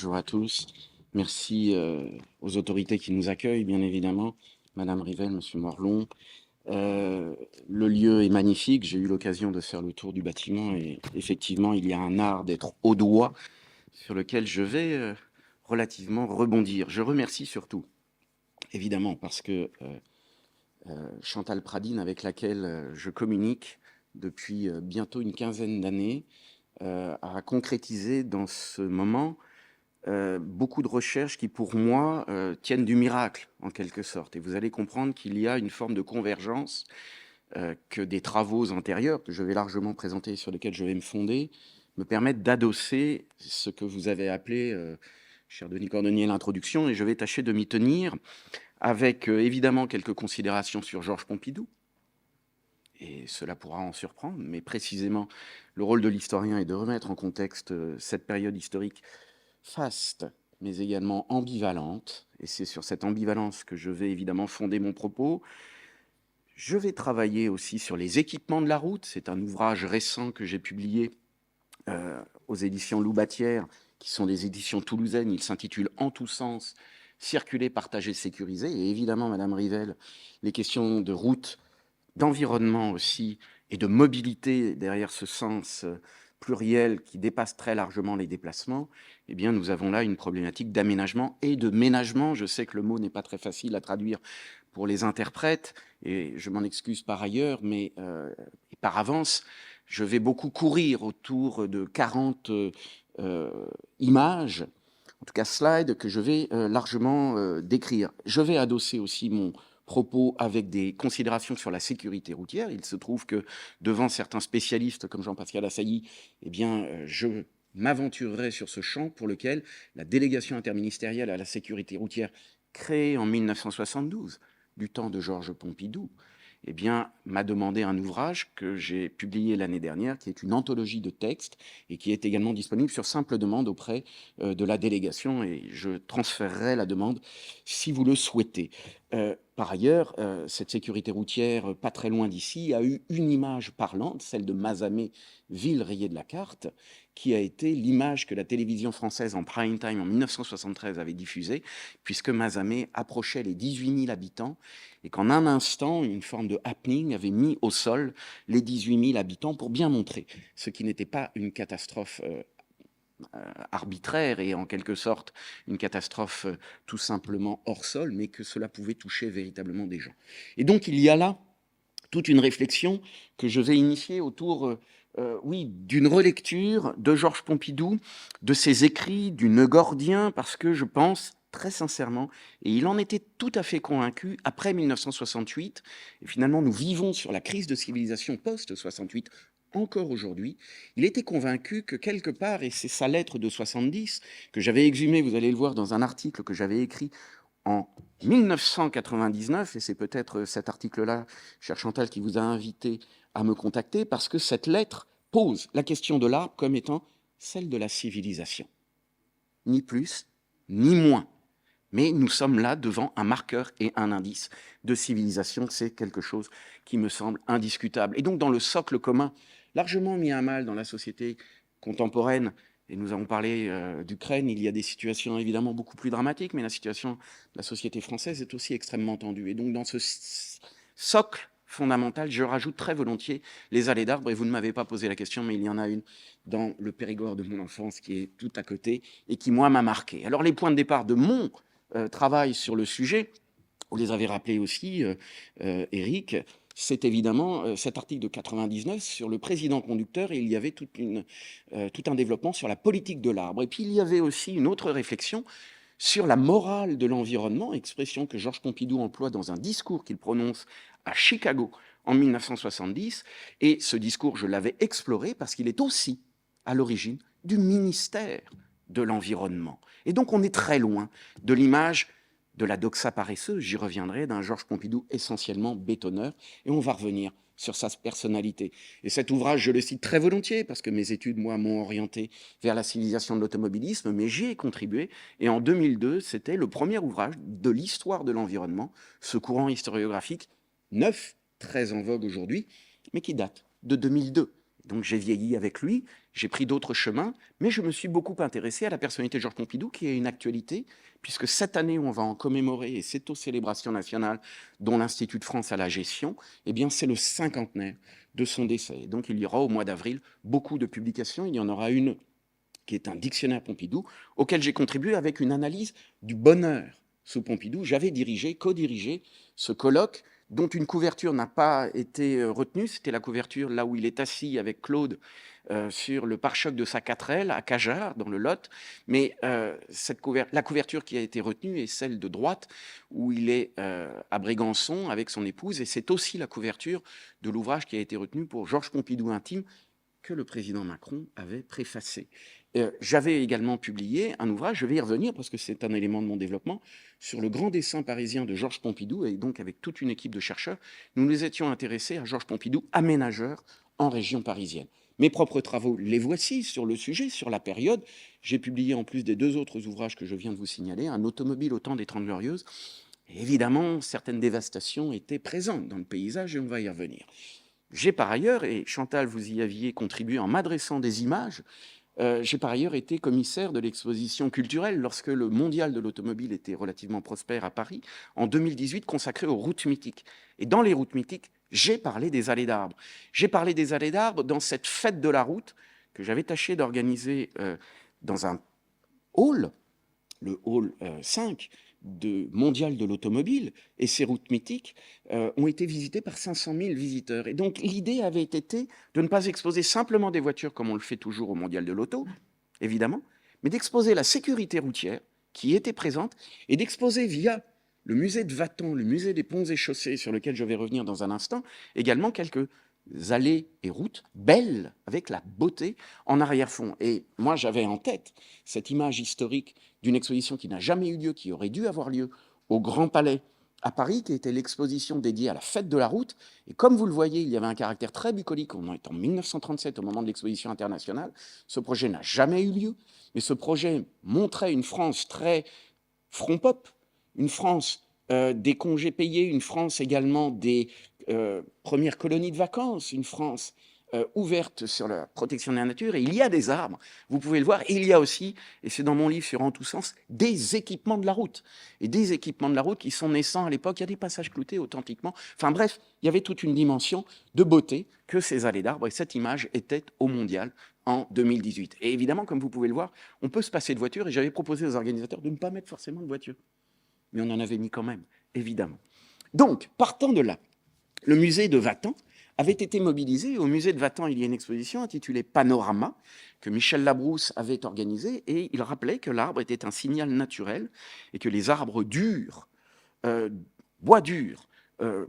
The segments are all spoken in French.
bonjour à tous. Merci aux autorités qui nous accueillent, bien évidemment. Madame Rivel, Monsieur Morlon. Le lieu est magnifique. J'ai eu l'occasion de faire le tour du bâtiment et effectivement, il y a un art d'être au doigt sur lequel je vais relativement rebondir. Je remercie surtout, évidemment, parce que Chantal Pradine, avec laquelle je communique depuis bientôt une quinzaine d'années, a concrétisé dans ce moment beaucoup de recherches qui, pour moi, tiennent du miracle, en quelque sorte. Et vous allez comprendre qu'il y a une forme de convergence que des travaux antérieurs, que je vais largement présenter et sur lesquels je vais me fonder, me permettent d'adosser ce que vous avez appelé, cher Denis Cordonnier, l'introduction, et je vais tâcher de m'y tenir, avec évidemment quelques considérations sur Georges Pompidou, et cela pourra en surprendre, mais précisément, le rôle de l'historien est de remettre en contexte cette période historique faste, mais également ambivalente, et c'est sur cette ambivalence que je vais évidemment fonder mon propos. Je vais travailler aussi sur les équipements de la route. C'est un ouvrage récent que j'ai publié aux éditions Loubatière, qui sont des éditions toulousaines. Il s'intitule « En tous sens, circuler, partager, sécuriser ». Et évidemment, Madame Rivel, les questions de route, d'environnement aussi, et de mobilité derrière ce sens pluriel qui dépasse très largement les déplacements, eh bien, nous avons là une problématique d'aménagement et de ménagement. Je sais que le mot n'est pas très facile à traduire pour les interprètes, et je m'en excuse par ailleurs, mais par avance, je vais beaucoup courir autour de 40 images, en tout cas slides, que je vais largement décrire. Je vais adosser aussi mon propos avec des considérations sur la sécurité routière. Il se trouve que devant certains spécialistes comme Jean-Pascal Assailly, eh bien, je m'aventurerai sur ce champ pour lequel la délégation interministérielle à la sécurité routière, créée en 1972, du temps de Georges Pompidou, eh bien, m'a demandé un ouvrage que j'ai publié l'année dernière, qui est une anthologie de textes et qui est également disponible sur simple demande auprès de la délégation, et je transférerai la demande si vous le souhaitez. Par ailleurs, cette sécurité routière, pas très loin d'ici, a eu une image parlante, celle de Mazamet, ville rayée de la carte, qui a été l'image que la télévision française en prime time en 1973 avait diffusée, puisque Mazamet approchait les 18 000 habitants, et qu'en un instant, une forme de happening avait mis au sol les 18 000 habitants pour bien montrer ce qui n'était pas une catastrophe arbitraire et en quelque sorte une catastrophe tout simplement hors sol, mais que cela pouvait toucher véritablement des gens. Et donc il y a là toute une réflexion que je vais initier autour oui, d'une relecture de Georges Pompidou, de ses écrits, du nœud gordien, parce que je pense très sincèrement, et il en était tout à fait convaincu, après 1968, et finalement nous vivons sur la crise de civilisation post-68, encore aujourd'hui, il était convaincu que quelque part, et c'est sa lettre de 70, que j'avais exhumée, vous allez le voir, dans un article que j'avais écrit en 1999, et c'est peut-être cet article-là, cher Chantal, qui vous a invité à me contacter, parce que cette lettre pose la question de l'arbre comme étant celle de la civilisation. Ni plus, ni moins. Mais nous sommes là devant un marqueur et un indice de civilisation. C'est quelque chose qui me semble indiscutable. Et donc, dans le socle commun, largement mis à mal dans la société contemporaine, et nous avons parlé d'Ukraine, il y a des situations évidemment beaucoup plus dramatiques, mais la situation de la société française est aussi extrêmement tendue. Et donc, dans ce socle fondamental, je rajoute très volontiers les allées d'arbres, et vous ne m'avez pas posé la question, mais il y en a une dans le Périgord de mon enfance qui est tout à côté et qui, moi, m'a marqué. Alors, les points de départ de mon travail sur le sujet, vous les avez rappelés aussi, Éric, c'est évidemment cet article de 99 sur le président conducteur, et il y avait tout un développement sur la politique de l'arbre. Et puis il y avait aussi une autre réflexion sur la morale de l'environnement, expression que Georges Pompidou emploie dans un discours qu'il prononce à Chicago en 1970. Et ce discours, je l'avais exploré parce qu'il est aussi à l'origine du ministère de l'Environnement. Et donc on est très loin de l'image de la doxa paresseuse, j'y reviendrai, d'un Georges Pompidou essentiellement bétonneur, et on va revenir sur sa personnalité. Et cet ouvrage, je le cite très volontiers, parce que mes études, moi, m'ont orienté vers la civilisation de l'automobilisme, mais j'y ai contribué, et en 2002, c'était le premier ouvrage de l'histoire de l'environnement, ce courant historiographique neuf, très en vogue aujourd'hui, mais qui date de 2002. Donc j'ai vieilli avec lui, j'ai pris d'autres chemins, mais je me suis beaucoup intéressé à la personnalité de Georges Pompidou, qui est une actualité, puisque cette année, on va en commémorer, et c'est aux célébrations nationales dont l'Institut de France a la gestion, eh bien c'est le cinquantenaire de son décès. Donc il y aura au mois d'avril beaucoup de publications, il y en aura une qui est un dictionnaire Pompidou, auquel j'ai contribué avec une analyse du bonheur sous Pompidou. J'avais dirigé, co-dirigé ce colloque dont une couverture n'a pas été retenue. C'était la couverture là où il est assis avec Claude sur le pare-choc de sa 4L à Cajar, dans le Lot. Mais la couverture qui a été retenue est celle de droite, où il est à Brégançon avec son épouse. Et c'est aussi la couverture de l'ouvrage qui a été retenu pour Georges Pompidou intime, que le président Macron avait préfacé. J'avais également publié un ouvrage, je vais y revenir parce que c'est un élément de mon développement, sur le grand dessin parisien de Georges Pompidou, et donc avec toute une équipe de chercheurs, nous nous étions intéressés à Georges Pompidou, aménageur en région parisienne. Mes propres travaux, les voici sur le sujet, sur la période. J'ai publié en plus des 2 autres ouvrages que je viens de vous signaler, un automobile au temps des Trente Glorieuses. Et évidemment, certaines dévastations étaient présentes dans le paysage et on va y revenir. J'ai par ailleurs, et Chantal, vous y aviez contribué en m'adressant des images, j'ai par ailleurs été commissaire de l'exposition culturelle lorsque le mondial de l'automobile était relativement prospère à Paris, en 2018, consacré aux routes mythiques. Et dans les routes mythiques, j'ai parlé des allées d'arbres. J'ai parlé des allées d'arbres dans cette fête de la route que j'avais tâché d'organiser dans un hall, le hall 5, mondial de l'automobile, et ces routes mythiques ont été visitées par 500 000 visiteurs. Et donc l'idée avait été de ne pas exposer simplement des voitures comme on le fait toujours au mondial de l'auto, évidemment, mais d'exposer la sécurité routière qui était présente et d'exposer via le musée de Vatan, le musée des ponts et chaussées, sur lequel je vais revenir dans un instant, également quelques allées et routes belles, avec la beauté en arrière-fond. Et moi, j'avais en tête cette image historique d'une exposition qui n'a jamais eu lieu, qui aurait dû avoir lieu au Grand Palais à Paris, qui était l'exposition dédiée à la fête de la route. Et comme vous le voyez, il y avait un caractère très bucolique. On est en 1937, au moment de l'exposition internationale. Ce projet n'a jamais eu lieu, mais ce projet montrait une France très front-pop, une France des congés payés, une France également des premières colonies de vacances, une France ouverte sur la protection de la nature, et il y a des arbres, vous pouvez le voir, et il y a aussi, et c'est dans mon livre sur En tous sens, des équipements de la route, et des équipements de la route qui sont naissants à l'époque, il y a des passages cloutés authentiquement, enfin bref, il y avait toute une dimension de beauté que ces allées d'arbres, et cette image était au mondial en 2018. Et évidemment, comme vous pouvez le voir, on peut se passer de voiture, et j'avais proposé aux organisateurs de ne pas mettre forcément de voiture, mais on en avait mis quand même, évidemment. Donc, partant de là, le musée de Vatan avait été mobilisé. Au musée de Vatan, il y a une exposition intitulée Panorama, que Michel Labrousse avait organisée, et il rappelait que l'arbre était un signal naturel, et que les arbres durs, bois durs,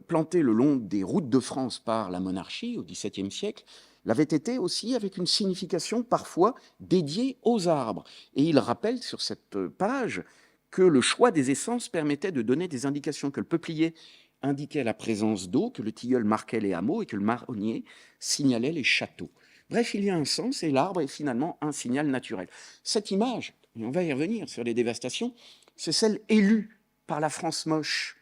plantés le long des routes de France par la monarchie au XVIIe siècle, l'avaient été aussi avec une signification parfois dédiée aux arbres. Et il rappelle sur cette page que le choix des essences permettait de donner des indications, que le peuplier indiquait la présence d'eau, que le tilleul marquait les hameaux et que le marronnier signalait les châteaux. Bref, il y a un sens et l'arbre est finalement un signal naturel. Cette image, et on va y revenir sur les dévastations, c'est celle élue par la France moche,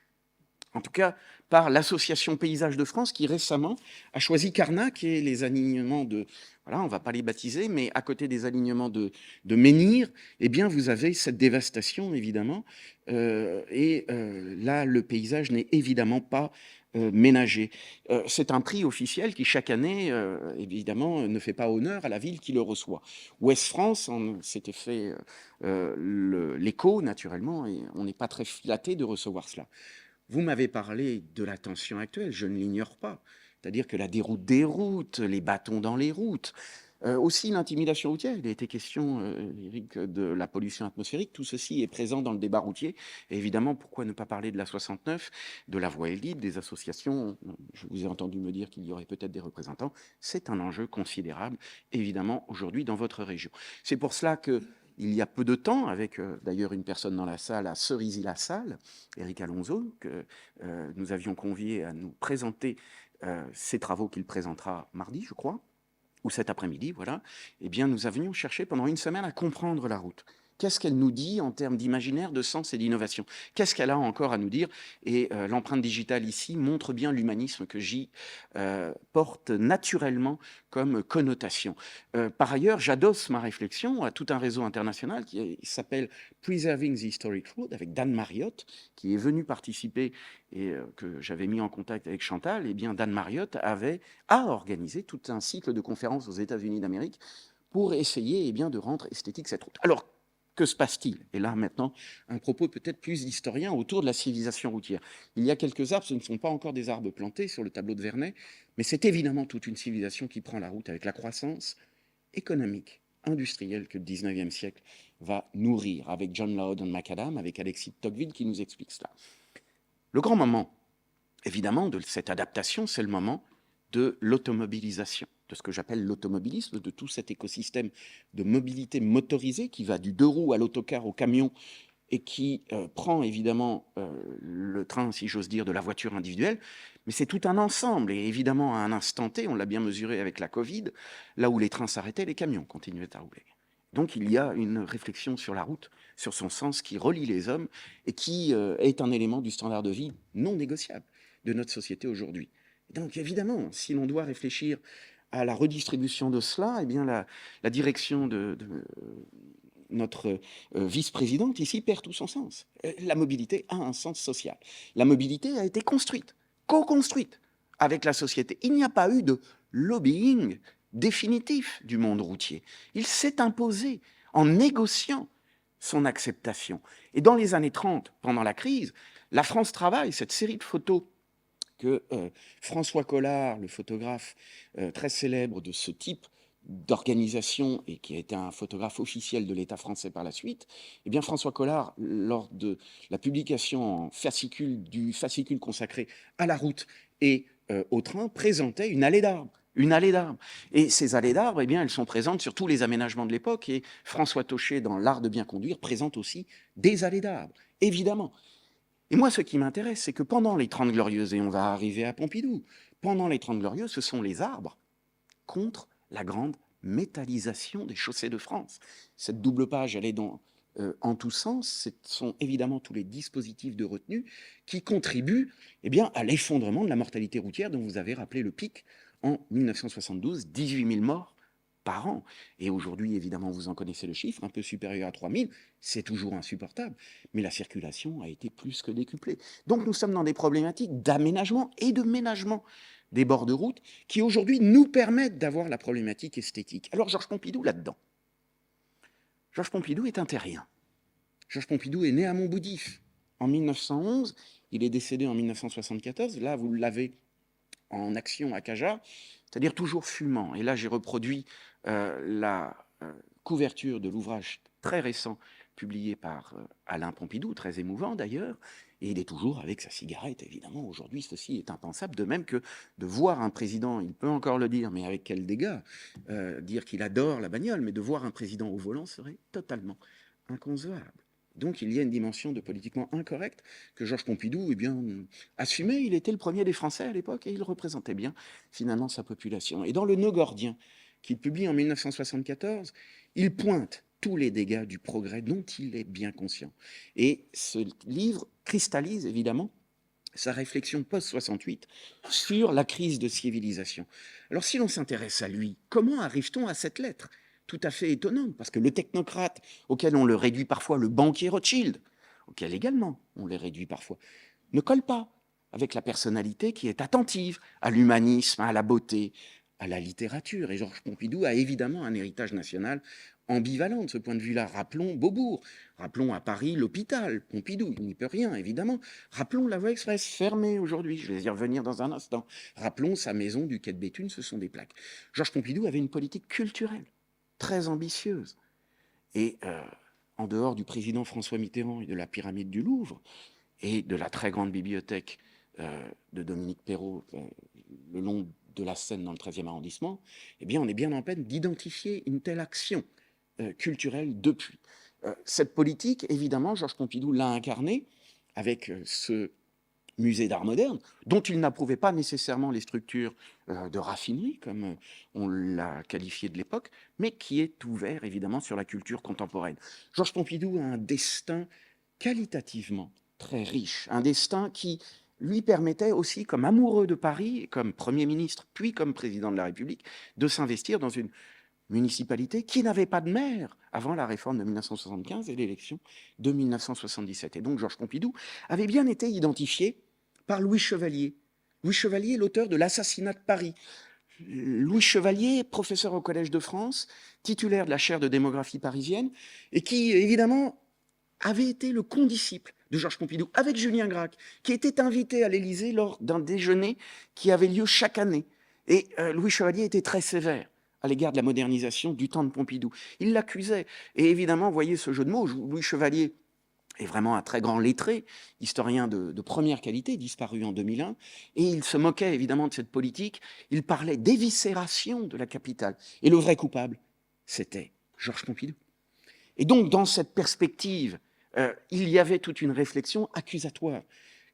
en tout cas par l'Association Paysage de France qui récemment a choisi Carnac et les alignements de, voilà, on ne va pas les baptiser, mais à côté des alignements de menhirs, eh bien vous avez cette dévastation évidemment, là le paysage n'est évidemment pas ménagé. C'est un prix officiel qui chaque année, évidemment, ne fait pas honneur à la ville qui le reçoit. Ouest France s'était fait l'écho naturellement et on n'est pas très flatté de recevoir cela. Vous m'avez parlé de la tension actuelle, je ne l'ignore pas. C'est-à-dire que la déroute des routes, les bâtons dans les routes, aussi l'intimidation routière. Il a été question, Éric, de la pollution atmosphérique. Tout ceci est présent dans le débat routier. Et évidemment, pourquoi ne pas parler de la 69, de la voie libre, des associations. Je vous ai entendu me dire qu'il y aurait peut-être des représentants. C'est un enjeu considérable, évidemment, aujourd'hui dans votre région. C'est pour cela que il y a peu de temps, avec d'ailleurs une personne dans la salle, à Cerisy-la-Salle, Éric Alonso, que nous avions convié à nous présenter ces travaux qu'il présentera mardi, je crois, ou cet après-midi, voilà, eh bien nous avions cherché pendant une semaine à comprendre la route. Qu'est-ce qu'elle nous dit en termes d'imaginaire, de sens et d'innovation? Qu'est-ce qu'elle a encore à nous dire? Et l'empreinte digitale ici montre bien l'humanisme que j'y porte naturellement comme connotation. Par ailleurs, j'adosse ma réflexion à tout un réseau international qui s'appelle Preserving the Historic Road, avec Dan Marriott, qui est venu participer et que j'avais mis en contact avec Chantal. Et bien, Dan Marriott a organisé tout un cycle de conférences aux États-Unis d'Amérique pour essayer bien, de rendre esthétique cette route. Alors, que se passe-t-il? Et là, maintenant, un propos peut-être plus d'historien autour de la civilisation routière. Il y a quelques arbres, ce ne sont pas encore des arbres plantés sur le tableau de Vernet, mais c'est évidemment toute une civilisation qui prend la route avec la croissance économique, industrielle que le 19e siècle va nourrir, avec John Loudon Macadam, avec Alexis de Tocqueville qui nous explique cela. Le grand moment, évidemment, de cette adaptation, c'est le moment de l'automobilisation, de ce que j'appelle l'automobilisme, de tout cet écosystème de mobilité motorisée qui va du deux roues à l'autocar au camion et qui prend évidemment le train, si j'ose dire, de la voiture individuelle, mais c'est tout un ensemble. Et évidemment, à un instant T, on l'a bien mesuré avec la Covid, là où les trains s'arrêtaient, les camions continuaient à rouler. Donc il y a une réflexion sur la route, sur son sens qui relie les hommes et qui est un élément du standard de vie non négociable de notre société aujourd'hui. Donc évidemment, si l'on doit réfléchir à la redistribution de cela, eh bien la direction de notre vice-présidente ici perd tout son sens. La mobilité a un sens social. La mobilité a été construite, co-construite avec la société. Il n'y a pas eu de lobbying définitif du monde routier. Il s'est imposé en négociant son acceptation. Et dans les années 30, pendant la crise, la France Travail, cette série de photos que François Collard, le photographe très célèbre de ce type d'organisation et qui a été un photographe officiel de l'État français par la suite, eh bien François Collard, lors de la publication en fascicule du fascicule consacré à la route et au train, présentait une allée d'arbres. Une allée d'arbres. Et ces allées d'arbres, eh bien, elles sont présentes sur tous les aménagements de l'époque. Et François Taucher, dans L'Art de bien conduire, présente aussi des allées d'arbres, évidemment. Et moi, ce qui m'intéresse, c'est que pendant les 30 Glorieuses, et on va arriver à Pompidou, pendant les 30 Glorieuses, ce sont les arbres contre la grande métallisation des chaussées de France. Cette double page, elle est en tous sens. Ce sont évidemment tous les dispositifs de retenue qui contribuent bien, à l'effondrement de la mortalité routière dont vous avez rappelé le pic en 1972, 18 000 morts par an. Et aujourd'hui, évidemment, vous en connaissez le chiffre, un peu supérieur à 3 000, c'est toujours insupportable. Mais la circulation a été plus que décuplée. Donc nous sommes dans des problématiques d'aménagement et de ménagement des bords de route qui aujourd'hui nous permettent d'avoir la problématique esthétique. Alors Georges Pompidou là-dedans. Georges Pompidou est un terrien. Georges Pompidou est né à Montboudif en 1911, il est décédé en 1974, là vous l'avez en action à Cajar, c'est-à-dire toujours fumant. Et là j'ai reproduit la couverture de l'ouvrage très récent publié par Alain Pompidou, très émouvant d'ailleurs, et il est toujours avec sa cigarette, évidemment. Aujourd'hui, ceci est impensable, de même que de voir un président, il peut encore le dire, mais avec quel dégât, dire qu'il adore la bagnole, mais de voir un président au volant serait totalement inconcevable. Donc il y a une dimension de politiquement incorrect que Georges Pompidou assumait. Il était le premier des Français à l'époque et il représentait bien finalement sa population. Et dans le Nœud gordien qu'il publie en 1974, il pointe tous les dégâts du progrès dont il est bien conscient. Et ce livre cristallise évidemment sa réflexion post-68 sur la crise de civilisation. Alors si l'on s'intéresse à lui, comment arrive-t-on à cette lettre tout à fait étonnante, parce que le technocrate auquel on le réduit parfois, le banquier Rothschild, auquel également on les réduit parfois, ne colle pas avec la personnalité qui est attentive à l'humanisme, à la beauté, à la littérature. Et Georges Pompidou a évidemment un héritage national ambivalent de ce point de vue-là. Rappelons Beaubourg, rappelons à Paris l'hôpital Pompidou, il n'y peut rien évidemment. Rappelons la voie express fermée aujourd'hui, je vais y revenir dans un instant. Rappelons sa maison du quai de Béthune, ce sont des plaques. Georges Pompidou avait une politique culturelle très ambitieuse. Et en dehors du président François Mitterrand et de la pyramide du Louvre et de la très grande bibliothèque de Dominique Perrault le long de la Seine dans le 13e arrondissement, eh bien, on est bien en peine d'identifier une telle action culturelle depuis. Cette politique, évidemment, Georges Pompidou l'a incarnée avec ce musée d'art moderne, dont il n'approuvait pas nécessairement les structures de raffinerie, comme on l'a qualifié de l'époque, mais qui est ouvert évidemment sur la culture contemporaine. Georges Pompidou a un destin qualitativement très riche, un destin qui lui permettait aussi, comme amoureux de Paris, comme Premier ministre, puis comme président de la République, de s'investir dans une municipalité qui n'avait pas de maire avant la réforme de 1975 et l'élection de 1977. Et donc Georges Pompidou avait bien été identifié par Louis Chevalier. Louis Chevalier, l'auteur de L'assassinat de Paris. Louis Chevalier, professeur au Collège de France, titulaire de la chaire de démographie parisienne, et qui, évidemment, avait été le condisciple de Georges Pompidou, avec Julien Gracq, qui était invité à l'Élysée lors d'un déjeuner qui avait lieu chaque année. Et Louis Chevalier était très sévère à l'égard de la modernisation du temps de Pompidou. Il l'accusait. Et évidemment, voyez ce jeu de mots, Louis Chevalier est vraiment un très grand lettré, historien de première qualité, disparu en 2001, et il se moquait évidemment de cette politique, il parlait d'éviscération de la capitale. Et le vrai coupable, c'était Georges Pompidou. Et donc, dans cette perspective, il y avait toute une réflexion accusatoire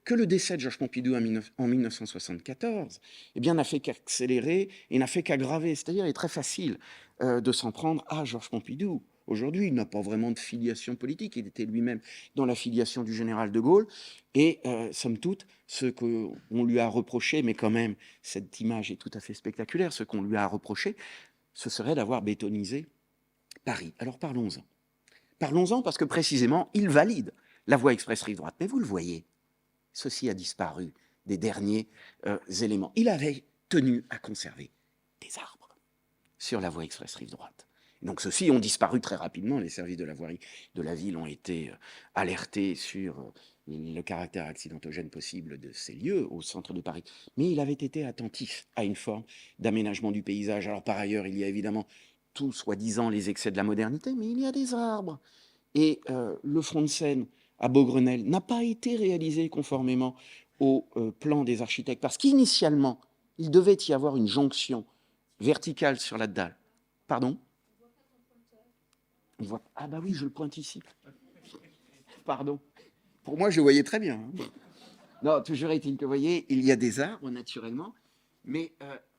que le décès de Georges Pompidou en 1974 eh bien, n'a fait qu'accélérer et n'a fait qu'aggraver. C'est-à-dire, il est très facile de s'en prendre à Georges Pompidou. Aujourd'hui, il n'a pas vraiment de filiation politique. Il était lui-même dans la filiation du général de Gaulle. Et, somme toute, ce qu'on lui a reproché, mais quand même, cette image est tout à fait spectaculaire, ce qu'on lui a reproché, ce serait d'avoir bétonisé Paris. Alors parlons-en. Parlons-en parce que précisément, il valide la voie express rive droite. Mais vous le voyez, ceci a disparu des derniers éléments. Il avait tenu à conserver des arbres sur la voie express rive droite. Donc ceux-ci ont disparu très rapidement. Les services de la voirie de la ville ont été alertés sur le caractère accidentogène possible de ces lieux au centre de Paris. Mais il avait été attentif à une forme d'aménagement du paysage. Alors par ailleurs, il y a évidemment tout soi-disant les excès de la modernité, mais il y a des arbres. Et le front de Seine à Beaugrenelle n'a pas été réalisé conformément au plan des architectes, parce qu'initialement, il devait y avoir une jonction verticale sur la dalle. Pardon ? On voit... Ah bah oui, je le pointe ici. Pardon. Pour moi, je le voyais très bien. Hein. Non, toujours est-il que, vous voyez, il y a des arbres, naturellement, mais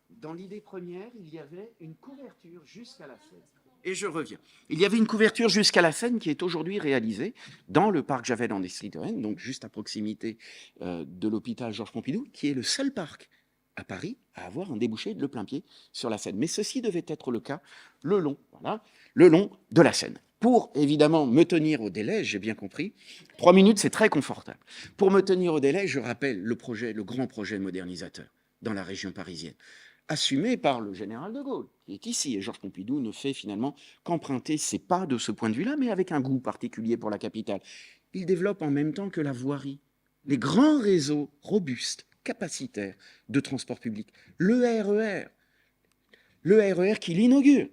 dans l'idée première, il y avait une couverture jusqu'à la Seine. Et je reviens. Il y avait une couverture jusqu'à la Seine qui est aujourd'hui réalisée dans le parc Javel en Estrie-Touraine, donc juste à proximité de l'hôpital Georges Pompidou, qui est le seul parc à Paris à avoir un débouché de plein pied sur la Seine. Mais ceci devait être le cas le long, voilà, le long de la Seine. Pour, évidemment, me tenir au délai, j'ai bien compris, 3 minutes, c'est très confortable. Pour me tenir au délai, je rappelle le projet, le grand projet modernisateur dans la région parisienne, assumé par le général de Gaulle, qui est ici. Et Georges Pompidou ne fait finalement qu'emprunter ses pas de ce point de vue-là, mais avec un goût particulier pour la capitale. Il développe en même temps que la voirie, les grands réseaux robustes, capacitaires de transport public. Le RER qu'il inaugure.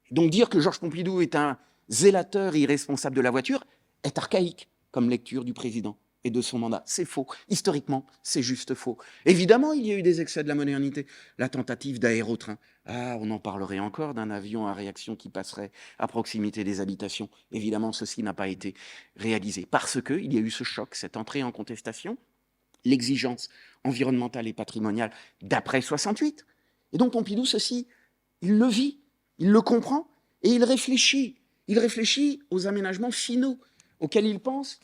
Donc dire que Georges Pompidou est un zélateur irresponsable de la voiture est archaïque comme lecture du président et de son mandat. C'est faux. Historiquement, c'est juste faux. Évidemment, il y a eu des excès de la modernité. La tentative d'aérotrain. Ah, on en parlerait encore d'un avion à réaction qui passerait à proximité des habitations. Évidemment, ceci n'a pas été réalisé parce qu'il y a eu ce choc, cette entrée en contestation, l'exigence environnementale et patrimoniale d'après 68. Et donc Pompidou, ceci, il le vit. Il le comprend et il réfléchit. Il réfléchit aux aménagements finaux auxquels il pense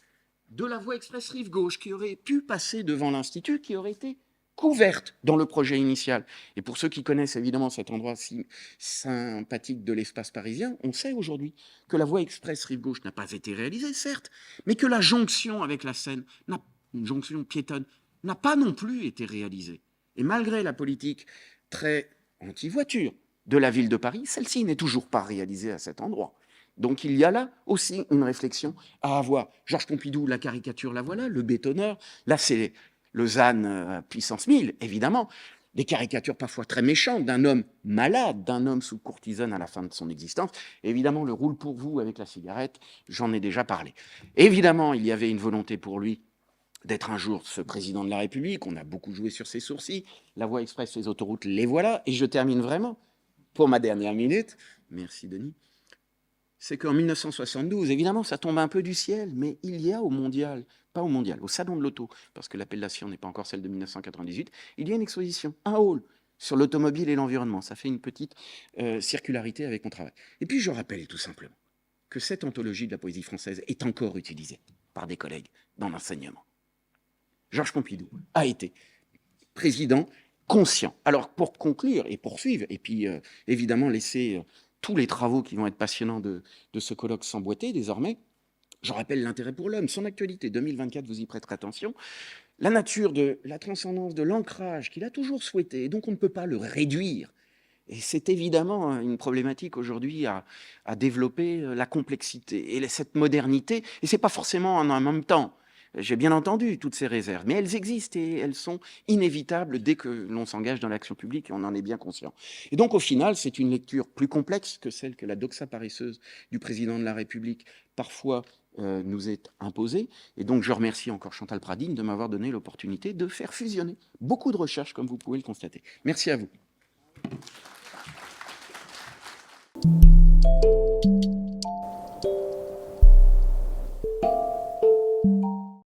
de la voie express rive gauche qui aurait pu passer devant l'Institut, qui aurait été couverte dans le projet initial. Et pour ceux qui connaissent évidemment cet endroit si sympathique de l'espace parisien, on sait aujourd'hui que la voie express rive gauche n'a pas été réalisée, certes, mais que la jonction avec la Seine, une jonction piétonne, n'a pas non plus été réalisée. Et malgré la politique très anti-voiture de la ville de Paris, celle-ci n'est toujours pas réalisée à cet endroit. Donc il y a là aussi une réflexion à avoir. Georges Pompidou, la caricature, la voilà, le bétonneur. Là, c'est Lausanne puissance 1000, évidemment. Des caricatures parfois très méchantes d'un homme malade, d'un homme sous cortisone à la fin de son existence. Évidemment, le roule pour vous avec la cigarette, j'en ai déjà parlé. Évidemment, il y avait une volonté pour lui d'être un jour ce président de la République. On a beaucoup joué sur ses sourcils. La voie express, les autoroutes, les voilà. Et je termine vraiment pour ma dernière minute, merci Denis, c'est qu'en 1972, évidemment, ça tombe un peu du ciel, mais il y a au mondial, pas au mondial, au Salon de l'Auto, parce que l'appellation n'est pas encore celle de 1998, il y a une exposition, un hall sur l'automobile et l'environnement. Ça fait une petite circularité avec mon travail. Et puis je rappelle tout simplement que cette anthologie de la poésie française est encore utilisée par des collègues dans l'enseignement. Georges Pompidou a été président conscient. Alors pour conclure et poursuivre, et puis évidemment laisser tous les travaux qui vont être passionnants de ce colloque s'emboîter désormais, je rappelle l'intérêt pour l'homme, son actualité, 2024, vous y prêterez attention, la nature de la transcendance, de l'ancrage qu'il a toujours souhaité, et donc on ne peut pas le réduire. Et c'est évidemment une problématique aujourd'hui à développer la complexité et cette modernité, et c'est pas forcément en même temps. J'ai bien entendu toutes ces réserves, mais elles existent et elles sont inévitables dès que l'on s'engage dans l'action publique et on en est bien conscient. Et donc au final, c'est une lecture plus complexe que celle que la doxa paresseuse du président de la République parfois nous est imposée. Et donc je remercie encore Chantal Pradine de m'avoir donné l'opportunité de faire fusionner beaucoup de recherches, comme vous pouvez le constater. Merci à vous.